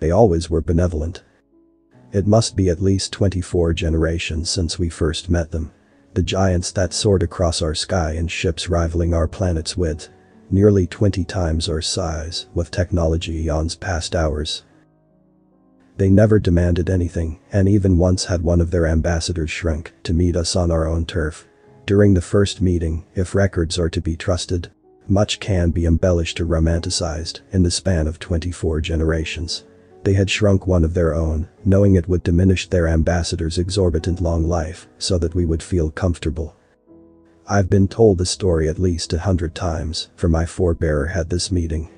They always were benevolent. It must be at least 24 generations since we first met them. The giants that soared across our sky in ships rivaling our planet's width. Nearly 20 times our size, with technology eons past ours. They never demanded anything, and even once had one of their ambassadors shrink to meet us on our own turf. During the first meeting, if records are to be trusted, much can be embellished or romanticized in the span of 24 generations. They had shrunk one of their own, knowing it would diminish their ambassador's exorbitant long life, so that we would feel comfortable. I've been told the story at least 100 times, for my forebearer had this meeting.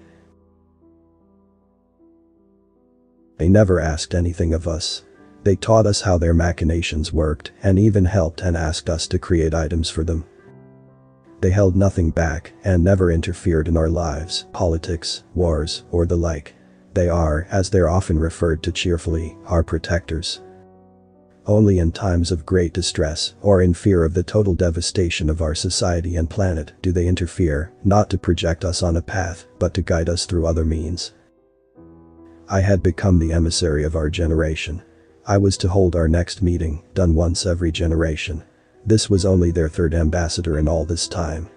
They never asked anything of us. They taught us how their machinations worked and even helped and asked us to create items for them. They held nothing back and never interfered in our lives, politics, wars, or the like. They are, as they're often referred to cheerfully, our protectors. Only in times of great distress or in fear of the total devastation of our society and planet do they interfere, not to project us on a path, but to guide us through other means. I had become the emissary of our generation. I was to hold our next meeting, done once every generation. This was only their third ambassador in all this time.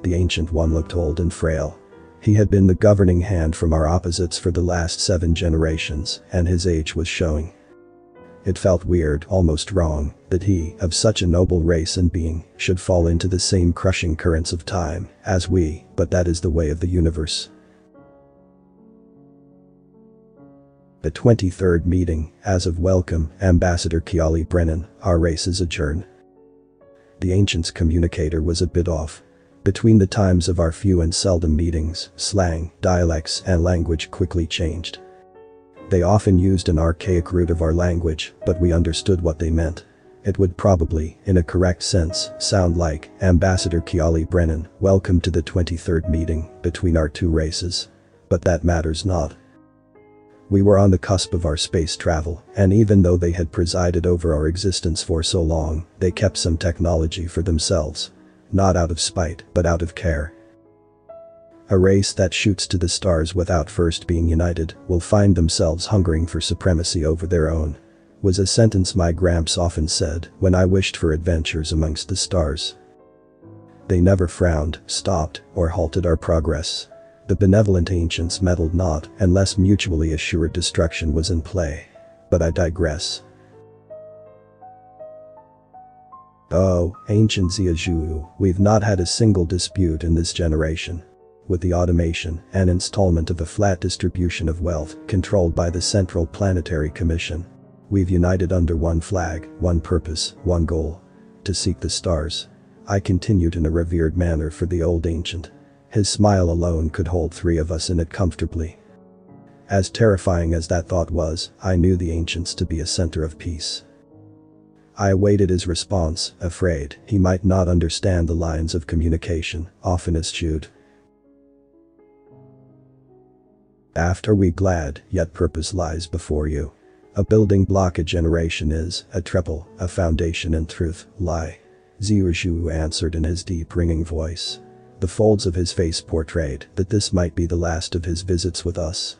The Ancient One looked old and frail. He had been the governing hand from our opposites for the last 7 generations, and his age was showing. It felt weird, almost wrong, that he, of such a noble race and being, should fall into the same crushing currents of time as we, but that is the way of the universe. The 23rd meeting, as of welcome, Ambassador Kiali Brennan, our race is adjourned. The Ancient's communicator was a bit off. Between the times of our few and seldom meetings, slang, dialects, and language quickly changed. They often used an archaic root of our language, but we understood what they meant. It would probably, in a correct sense, sound like, Ambassador Kiali Brennan, welcome to the 23rd meeting between our two races. But that matters not. We were on the cusp of our space travel, and even though they had presided over our existence for so long, they kept some technology for themselves. Not out of spite, but out of care. A race that shoots to the stars without first being united will find themselves hungering for supremacy over their own, was a sentence my gramps often said when I wished for adventures amongst the stars. They never frowned, stopped, or halted our progress. The benevolent ancients meddled not unless mutually assured destruction was in play. But I digress. Oh, ancient Ziazhu, we've not had a single dispute in this generation. With the automation and installment of a flat distribution of wealth controlled by the Central Planetary Commission, we've united under one flag, one purpose, one goal. To seek the stars. I continued in a revered manner for the old ancient. His smile alone could hold 3 of us in it comfortably. As terrifying as that thought was, I knew the ancients to be a center of peace. I awaited his response, afraid he might not understand the lines of communication, often eschewed. After we glad, yet purpose lies before you. A building block a generation is, a treble, a foundation and truth, lie. Ziuzhu answered in his deep ringing voice. The folds of his face portrayed that this might be the last of his visits with us.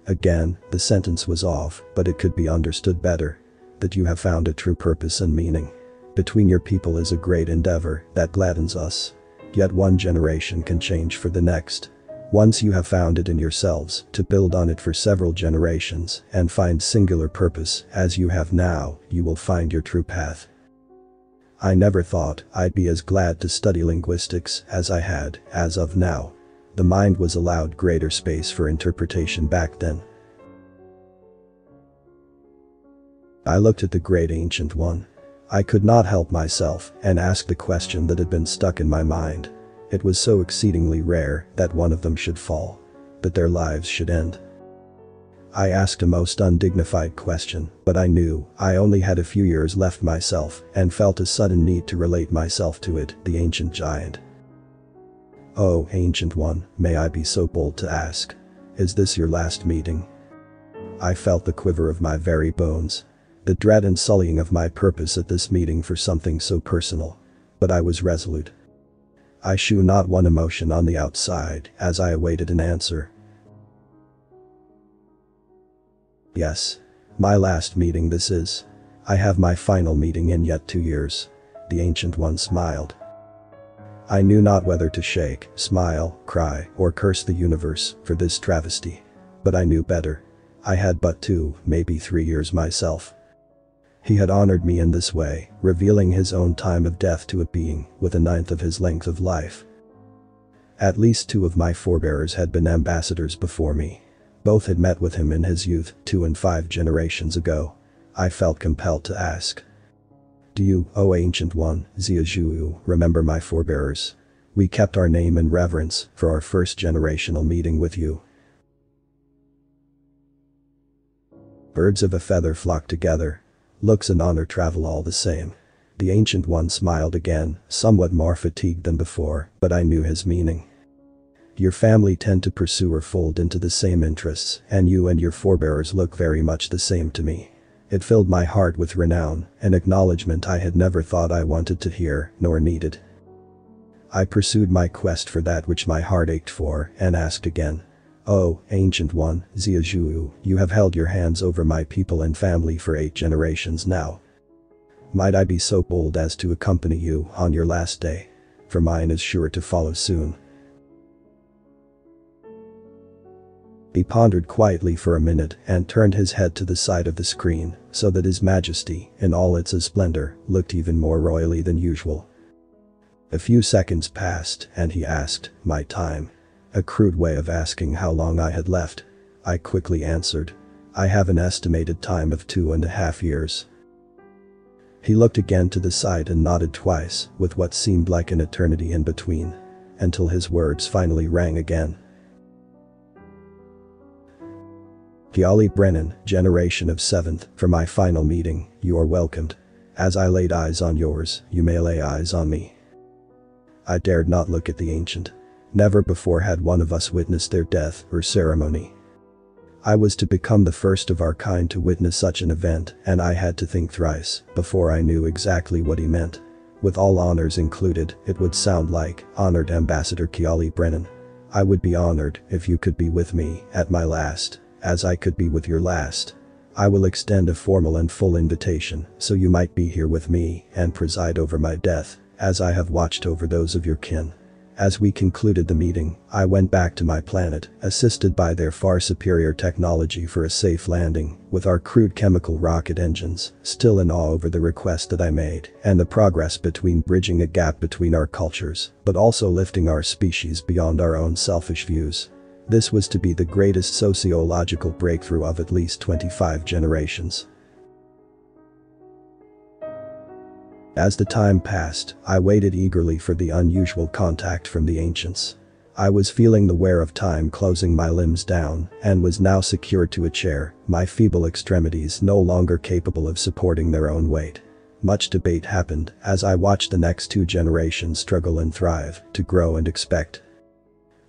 Again, the sentence was off, but it could be understood better. That you have found a true purpose and meaning. Between your people is a great endeavor that gladdens us. Yet one generation can change for the next. Once you have found it in yourselves, to build on it for several generations and find singular purpose as you have now, you will find your true path. I never thought I'd be as glad to study linguistics as I had, as of now. The mind was allowed greater space for interpretation back then. I looked at the great ancient one. I could not help myself and asked the question that had been stuck in my mind. It was so exceedingly rare that one of them should fall. That their lives should end. I asked a most undignified question, but I knew I only had a few years left myself and felt a sudden need to relate myself to it, the ancient giant. Oh, ancient one, may I be so bold to ask? Is this your last meeting? I felt the quiver of my very bones. The dread and sullying of my purpose at this meeting for something so personal. But I was resolute. I shew not one emotion on the outside as I awaited an answer. Yes. My last meeting this is. I have my final meeting in yet 2 years. The Ancient One smiled. I knew not whether to shake, smile, cry, or curse the universe for this travesty. But I knew better. I had but 2, maybe 3 years myself. He had honored me in this way, revealing his own time of death to a being with 1/9 of his length of life. At least 2 of my forebears had been ambassadors before me. Both had met with him in his youth 2 and 5 generations ago. I felt compelled to ask. Do you, O Ancient One, Ziyazhu, remember my forebears? We kept our name in reverence for our first generational meeting with you. Birds of a feather flock together. Looks and honor travel all the same. The Ancient One smiled again, somewhat more fatigued than before, but I knew his meaning. Your family tend to pursue or fold into the same interests, and you and your forebears look very much the same to me. It filled my heart with renown, an acknowledgement I had never thought I wanted to hear, nor needed. I pursued my quest for that which my heart ached for, and asked again. Oh, Ancient One, Ziyazhu, you have held your hands over my people and family for 8 generations now. Might I be so bold as to accompany you on your last day? For mine is sure to follow soon. He pondered quietly for a minute and turned his head to the side of the screen, so that His Majesty, in all its splendor, looked even more royally than usual. A few seconds passed, and he asked, my time. A crude way of asking how long I had left. I quickly answered. I have an estimated time of 2.5 years. He looked again to the side and nodded twice, with what seemed like an eternity in between. Until his words finally rang again. Kiali Brennan, generation of 7th, for my final meeting, you are welcomed. As I laid eyes on yours, you may lay eyes on me. I dared not look at the ancient. Never before had one of us witnessed their death or ceremony. I was to become the first of our kind to witness such an event, and I had to think thrice before I knew exactly what he meant. With all honors included, it would sound like, Honored Ambassador Kiali Brennan. I would be honored if you could be with me at my last, as I could be with your last. I will extend a formal and full invitation so you might be here with me and preside over my death, as I have watched over those of your kin. As we concluded the meeting, I went back to my planet, assisted by their far superior technology for a safe landing, with our crude chemical rocket engines, still in awe over the request that I made, and the progress between bridging a gap between our cultures, but also lifting our species beyond our own selfish views. This was to be the greatest sociological breakthrough of at least 25 generations. As the time passed, I waited eagerly for the unusual contact from the ancients. I was feeling the wear of time closing my limbs down and was now secured to a chair, my feeble extremities no longer capable of supporting their own weight. Much debate happened as I watched the next 2 generations struggle and thrive, to grow and expect.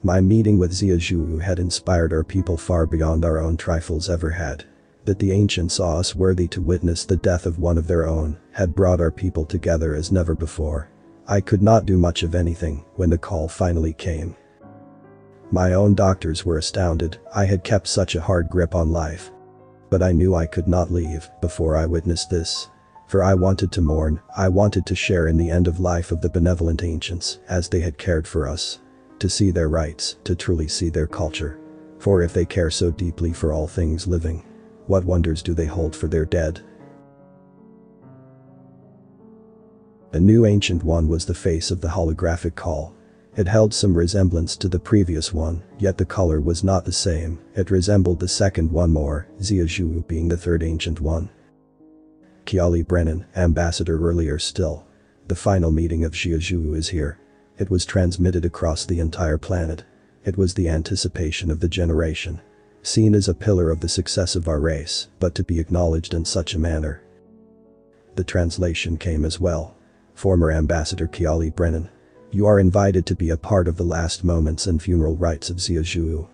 My meeting with Ziyazhu had inspired our people far beyond our own trifles ever had. That the ancients saw us worthy to witness the death of one of their own had brought our people together as never before. I could not do much of anything when the call finally came. My own doctors were astounded. I had kept such a hard grip on life. But I knew I could not leave before I witnessed this. For I wanted to mourn, I wanted to share in the end of life of the benevolent ancients as they had cared for us. To see their rights, to truly see their culture. For if they care so deeply for all things living, what wonders do they hold for their dead? The new Ancient One was the face of the holographic call. It held some resemblance to the previous one, yet the color was not the same. It resembled the second one more, Ziyazhu being the third Ancient One. Kiali Brennan, ambassador earlier still. The final meeting of Ziyazhu is here. It was transmitted across the entire planet. It was the anticipation of the generation. Seen as a pillar of the success of our race, but to be acknowledged in such a manner. The translation came as well. Former Ambassador Kiali Brennan. You are invited to be a part of the last moments and funeral rites of Ziyazhu.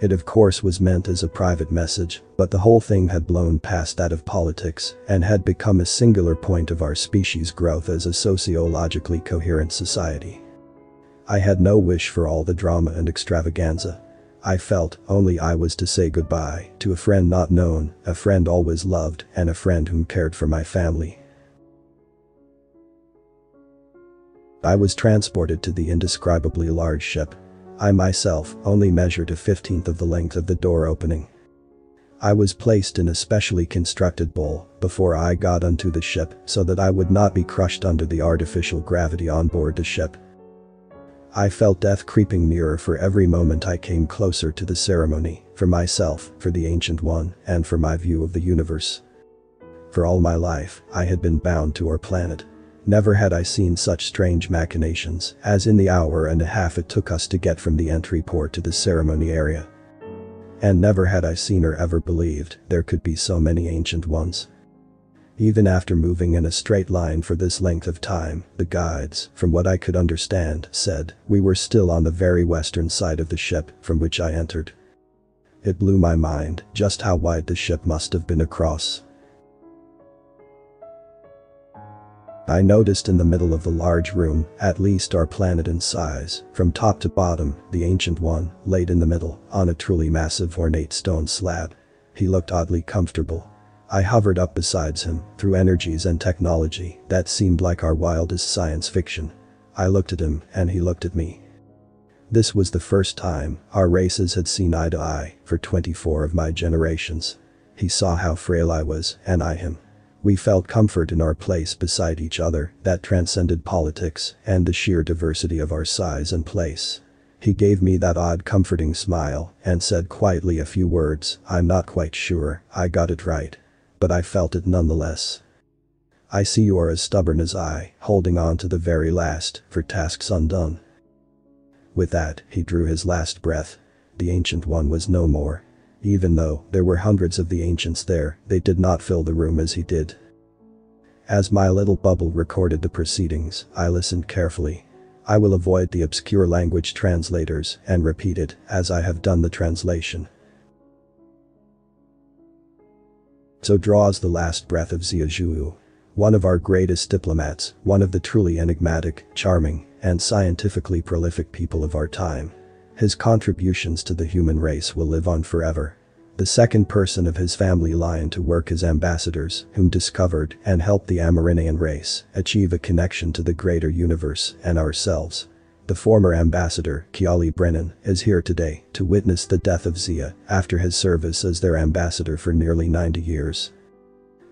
It of course was meant as a private message, but the whole thing had blown past that of politics and had become a singular point of our species' growth as a sociologically coherent society. I had no wish for all the drama and extravaganza. I felt only I was to say goodbye to a friend not known, a friend always loved, and a friend whom cared for my family. I was transported to the indescribably large ship. I myself only measured a 15th of the length of the door opening. I was placed in a specially constructed bowl before I got onto the ship so that I would not be crushed under the artificial gravity on board the ship. I felt death creeping nearer for every moment I came closer to the ceremony, for myself, for the Ancient One, and for my view of the universe. For all my life, I had been bound to our planet. Never had I seen such strange machinations as in the hour and a half it took us to get from the entry port to the ceremony area. And never had I seen or ever believed there could be so many Ancient Ones. Even after moving in a straight line for this length of time, the guides, from what I could understand, said we were still on the very western side of the ship from which I entered. It blew my mind just how wide the ship must have been across. I noticed in the middle of the large room, at least our planet in size, from top to bottom, the Ancient One, laid in the middle, on a truly massive ornate stone slab. He looked oddly comfortable. I hovered up beside him, through energies and technology that seemed like our wildest science fiction. I looked at him, and he looked at me. This was the first time our races had seen eye to eye for 24 of my generations. He saw how frail I was, and I him. We felt comfort in our place beside each other that transcended politics and the sheer diversity of our size and place. He gave me that odd comforting smile and said quietly a few words. I'm not quite sure I got it right, but I felt it nonetheless. I see you are as stubborn as I, holding on to the very last for tasks undone. With that, he drew his last breath. The Ancient One was no more. Even though there were hundreds of the ancients there, they did not fill the room as he did. As my little bubble recorded the proceedings, I listened carefully. I will avoid the obscure language translators and repeat it as I have done the translation. So draws the last breath of Zia Zhu, one of our greatest diplomats, one of the truly enigmatic, charming, and scientifically prolific people of our time. His contributions to the human race will live on forever. The second person of his family line to work as ambassadors whom discovered and helped the Amerindian race achieve a connection to the greater universe and ourselves. The former ambassador, Kiali Brennan, is here today to witness the death of Zia after his service as their ambassador for nearly 90 years.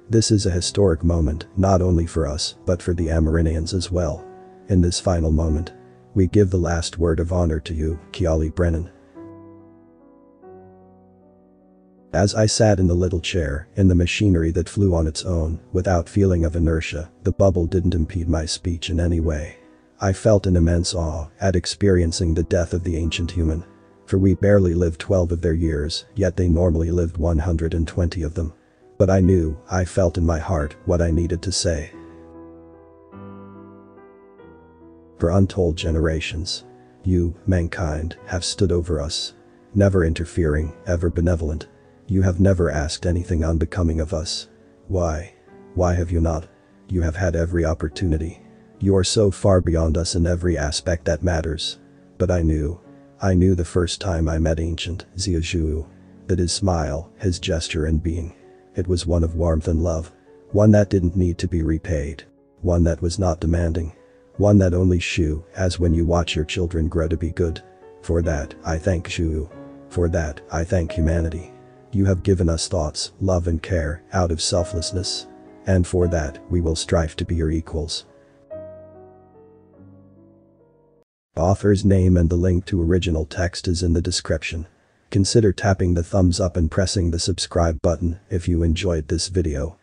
This is a historic moment, not only for us, but for the Amerindians as well. In this final moment, we give the last word of honor to you, Kiali Brennan. As I sat in the little chair, in the machinery that flew on its own, without feeling of inertia, the bubble didn't impede my speech in any way. I felt an immense awe at experiencing the death of the ancient human. For we barely lived 12 of their years, yet they normally lived 120 of them. But I felt in my heart what I needed to say. For untold generations, you, mankind, have stood over us. Never interfering, ever benevolent. You have never asked anything unbecoming of us. Why? Why have you not? You have had every opportunity. You are so far beyond us in every aspect that matters. But I knew the first time I met ancient Zia Zhu, that his smile, his gesture and being, it was one of warmth and love. One that didn't need to be repaid. One that was not demanding. One that only Shu, as when you watch your children grow to be good. For that, I thank Shu. For that, I thank humanity. You have given us thoughts, love and care, out of selflessness. And for that, we will strive to be your equals. Author's name and the link to original text is in the description. Consider tapping the thumbs up and pressing the subscribe button if you enjoyed this video.